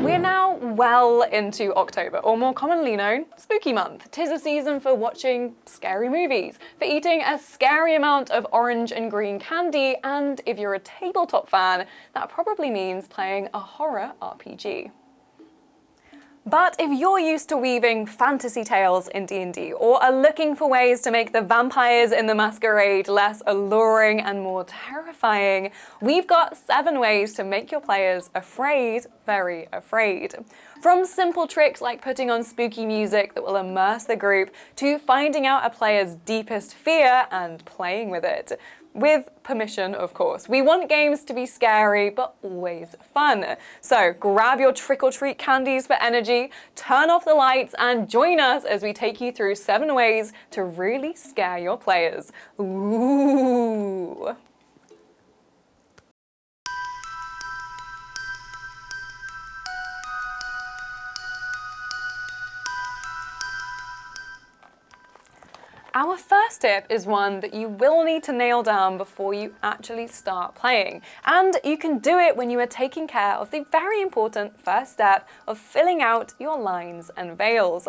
We're now well into October, or more commonly known, spooky month. 'Tis a season for watching scary movies, for eating a scary amount of orange and green candy, and if you're a tabletop fan, that probably means playing a horror RPG. But if you're used to weaving fantasy tales in D&D, or are looking for ways to make the Vampires in the Masquerade less alluring and more terrifying, we've got 7 ways to make your players afraid, very afraid. From simple tricks like putting on spooky music that will immerse the group, to finding out a player's deepest fear and playing with it. With permission, of course. We want games to be scary, but always fun. So grab your trick-or-treat candies for energy, turn off the lights, and join us as we take you through 7 ways to really scare your players. Ooh. Our first tip is one that you will need to nail down before you actually start playing. And you can do it when you are taking care of the very important first step of filling out your lines and veils.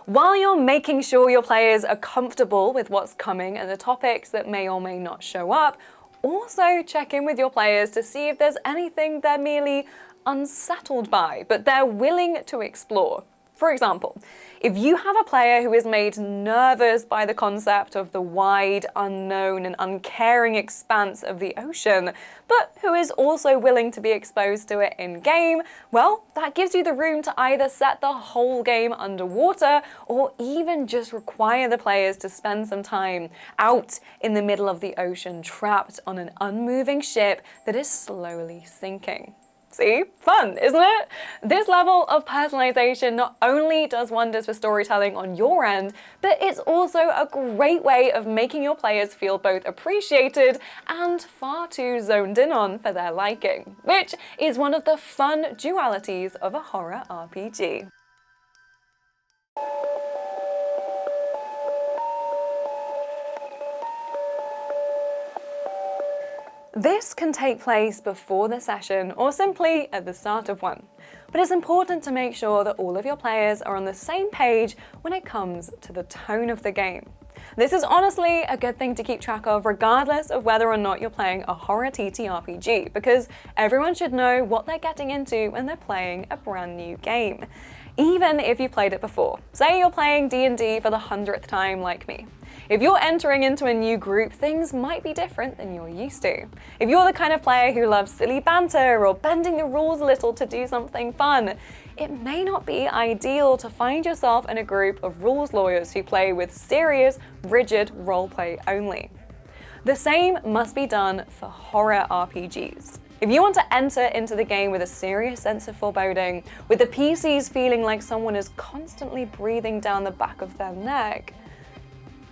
While you're making sure your players are comfortable with what's coming and the topics that may or may not show up, also check in with your players to see if there's anything they're merely unsettled by, but they're willing to explore. For example, if you have a player who is made nervous by the concept of the wide, unknown, and uncaring expanse of the ocean, but who is also willing to be exposed to it in-game, well, that gives you the room to either set the whole game underwater, or even just require the players to spend some time out in the middle of the ocean, trapped on an unmoving ship that is slowly sinking. See? Fun, isn't it? This level of personalization not only does wonders for storytelling on your end, but it's also a great way of making your players feel both appreciated and far too zoned in on for their liking, which is one of the fun dualities of a horror RPG. This can take place before the session or simply at the start of one, but it's important to make sure that all of your players are on the same page when it comes to the tone of the game. This is honestly a good thing to keep track of regardless of whether or not you're playing a horror TTRPG, because everyone should know what they're getting into when they're playing a brand new game, even if you've played it before. Say you're playing D&D for the 100th time like me. If you're entering into a new group, things might be different than you're used to. If you're the kind of player who loves silly banter or bending the rules a little to do something fun, it may not be ideal to find yourself in a group of rules lawyers who play with serious, rigid roleplay only. The same must be done for horror RPGs. If you want to enter into the game with a serious sense of foreboding, with the PCs feeling like someone is constantly breathing down the back of their neck,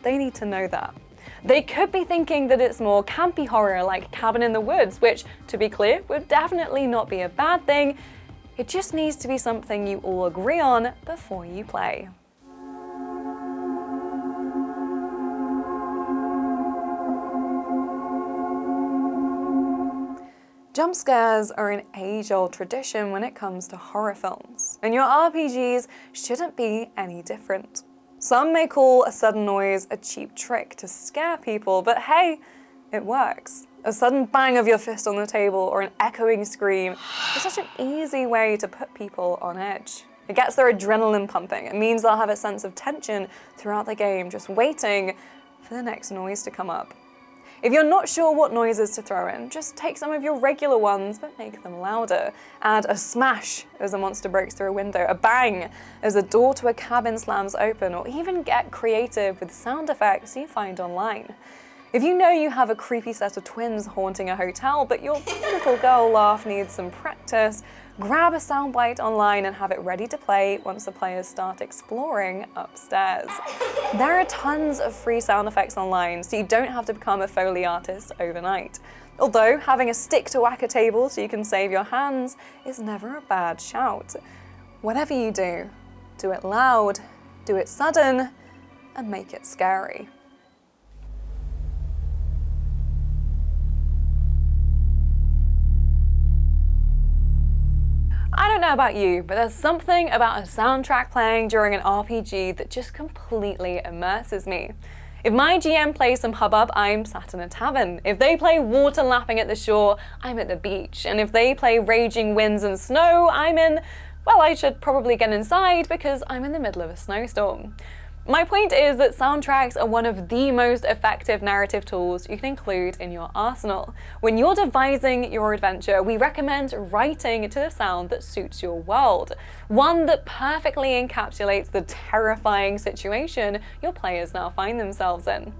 they need to know that. They could be thinking that it's more campy horror like Cabin in the Woods, which, to be clear, would definitely not be a bad thing. It just needs to be something you all agree on before you play. Jump scares are an age-old tradition when it comes to horror films, and your RPGs shouldn't be any different. Some may call a sudden noise a cheap trick to scare people, but hey, it works. A sudden bang of your fist on the table or an echoing scream is such an easy way to put people on edge. It gets their adrenaline pumping. It means they'll have a sense of tension throughout the game, just waiting for the next noise to come up. If you're not sure what noises to throw in, just take some of your regular ones, but make them louder. Add a smash as a monster breaks through a window, a bang as a door to a cabin slams open, or even get creative with sound effects you find online. If you know you have a creepy set of twins haunting a hotel, but your little girl laugh needs some practice, grab a soundbite online and have it ready to play once the players start exploring upstairs. There are tons of free sound effects online, so you don't have to become a Foley artist overnight. Although having a stick to whack a table so you can save your hands is never a bad shout. Whatever you do it loud, do it sudden, and make it scary. don't know about you, but there's something about a soundtrack playing during an RPG that just completely immerses me. If my GM plays some hubbub, I'm sat in a tavern. If they play water lapping at the shore, I'm at the beach. And if they play raging winds and snow, I'm in, well, I should probably get inside because I'm in the middle of a snowstorm. My point is that soundtracks are one of the most effective narrative tools you can include in your arsenal. When you're devising your adventure, we recommend writing to the sound that suits your world, one that perfectly encapsulates the terrifying situation your players now find themselves in.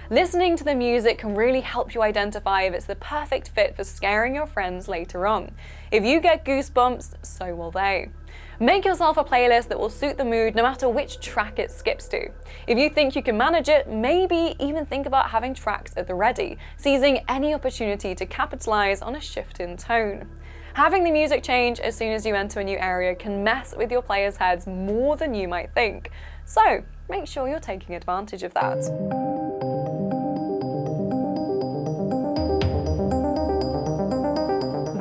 Listening to the music can really help you identify if it's the perfect fit for scaring your friends later on. If you get goosebumps, so will they. Make yourself a playlist that will suit the mood no matter which track it skips to. If you think you can manage it, maybe even think about having tracks at the ready, seizing any opportunity to capitalize on a shift in tone. Having the music change as soon as you enter a new area can mess with your players' heads more than you might think. So make sure you're taking advantage of that.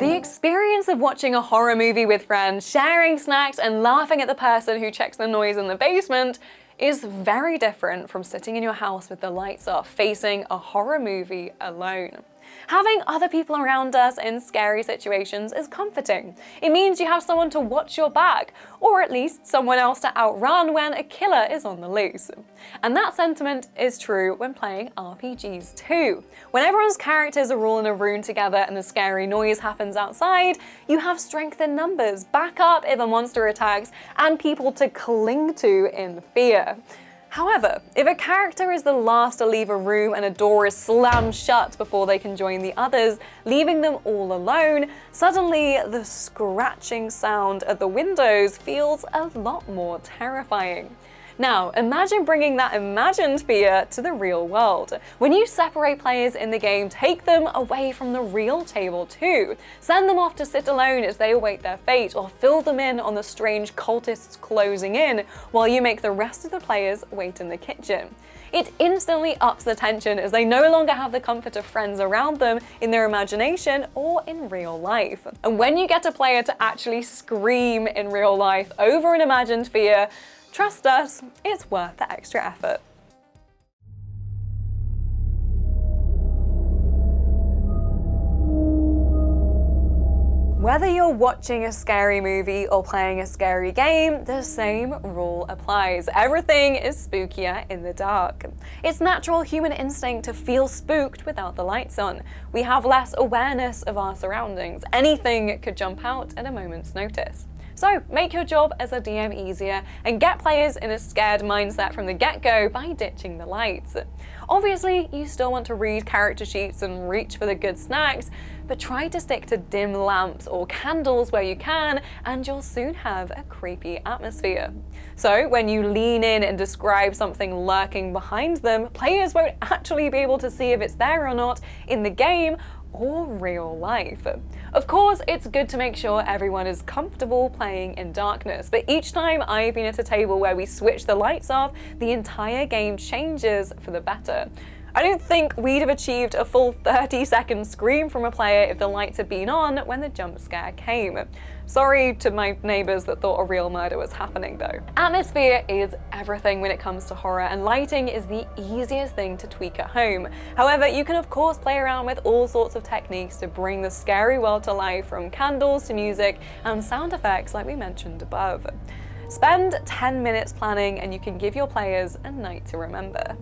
The experience of watching a horror movie with friends, sharing snacks and laughing at the person who checks the noise in the basement is very different from sitting in your house with the lights off, facing a horror movie alone. Having other people around us in scary situations is comforting. It means you have someone to watch your back, or at least someone else to outrun when a killer is on the loose. And that sentiment is true when playing RPGs too. When everyone's characters are all in a room together and the scary noise happens outside, you have strength in numbers, backup if a monster attacks, and people to cling to in fear. However, if a character is the last to leave a room and a door is slammed shut before they can join the others, leaving them all alone, suddenly the scratching sound at the windows feels a lot more terrifying. Now, imagine bringing that imagined fear to the real world. When you separate players in the game, take them away from the real table too. Send them off to sit alone as they await their fate, or fill them in on the strange cultists closing in, while you make the rest of the players wait in the kitchen. It instantly ups the tension as they no longer have the comfort of friends around them in their imagination or in real life. And when you get a player to actually scream in real life over an imagined fear, trust us, it's worth the extra effort. Whether you're watching a scary movie or playing a scary game, the same rule applies. Everything is spookier in the dark. It's natural human instinct to feel spooked without the lights on. We have less awareness of our surroundings. Anything could jump out at a moment's notice. So make your job as a DM easier and get players in a scared mindset from the get-go by ditching the lights. Obviously, you still want to read character sheets and reach for the good snacks, but try to stick to dim lamps or candles where you can, and you'll soon have a creepy atmosphere. So when you lean in and describe something lurking behind them, players won't actually be able to see if it's there or not in the game or real life. Of course, it's good to make sure everyone is comfortable playing in darkness, but each time I've been at a table where we switch the lights off, the entire game changes for the better. I don't think we'd have achieved a full 30-second scream from a player if the lights had been on when the jump scare came. Sorry to my neighbors that thought a real murder was happening though. Atmosphere is everything when it comes to horror, and lighting is the easiest thing to tweak at home. However, you can of course play around with all sorts of techniques to bring the scary world to life, from candles to music and sound effects like we mentioned above. Spend 10 minutes planning and you can give your players a night to remember.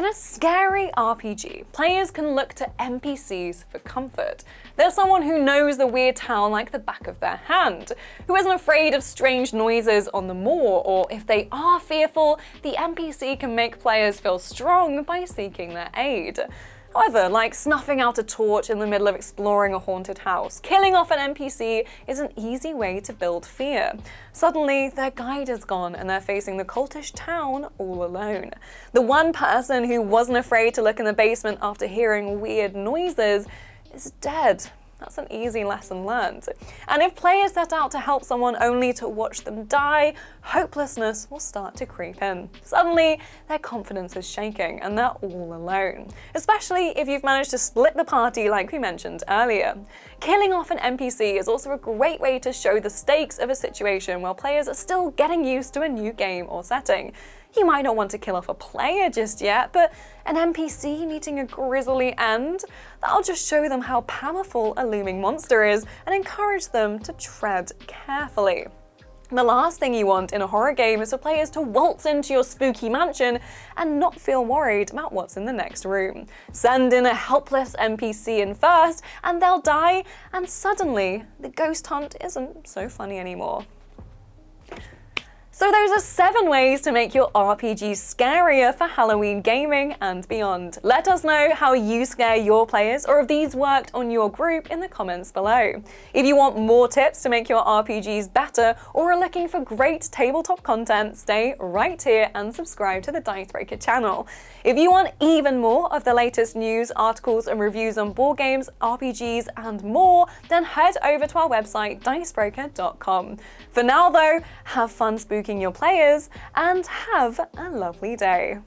a scary RPG, players can look to NPCs for comfort. There's someone who knows the weird town like the back of their hand, who isn't afraid of strange noises on the moor, or if they are fearful, the NPC can make players feel strong by seeking their aid. However, like snuffing out a torch in the middle of exploring a haunted house, killing off an NPC is an easy way to build fear. Suddenly, their guide is gone and they're facing the cultish town all alone. The one person who wasn't afraid to look in the basement after hearing weird noises is dead. That's an easy lesson learned. And if players set out to help someone only to watch them die, hopelessness will start to creep in. Suddenly, their confidence is shaking and they're all alone, especially if you've managed to split the party like we mentioned earlier. Killing off an NPC is also a great way to show the stakes of a situation while players are still getting used to a new game or setting. You might not want to kill off a player just yet, but an NPC meeting a grisly end? That'll just show them how powerful a looming monster is and encourage them to tread carefully. The last thing you want in a horror game is for players to waltz into your spooky mansion and not feel worried about what's in the next room. Send in a helpless NPC in first and they'll die, and suddenly the ghost hunt isn't so funny anymore. So those are 7 ways to make your RPG scarier for Halloween gaming and beyond. Let us know how you scare your players, or if these worked on your group, in the comments below. If you want more tips to make your RPGs better, or are looking for great tabletop content, stay right here and subscribe to the Dicebreaker channel. If you want even more of the latest news, articles and reviews on board games, RPGs and more, then head over to our website dicebreaker.com. For now though, have fun spooking your players and have a lovely day.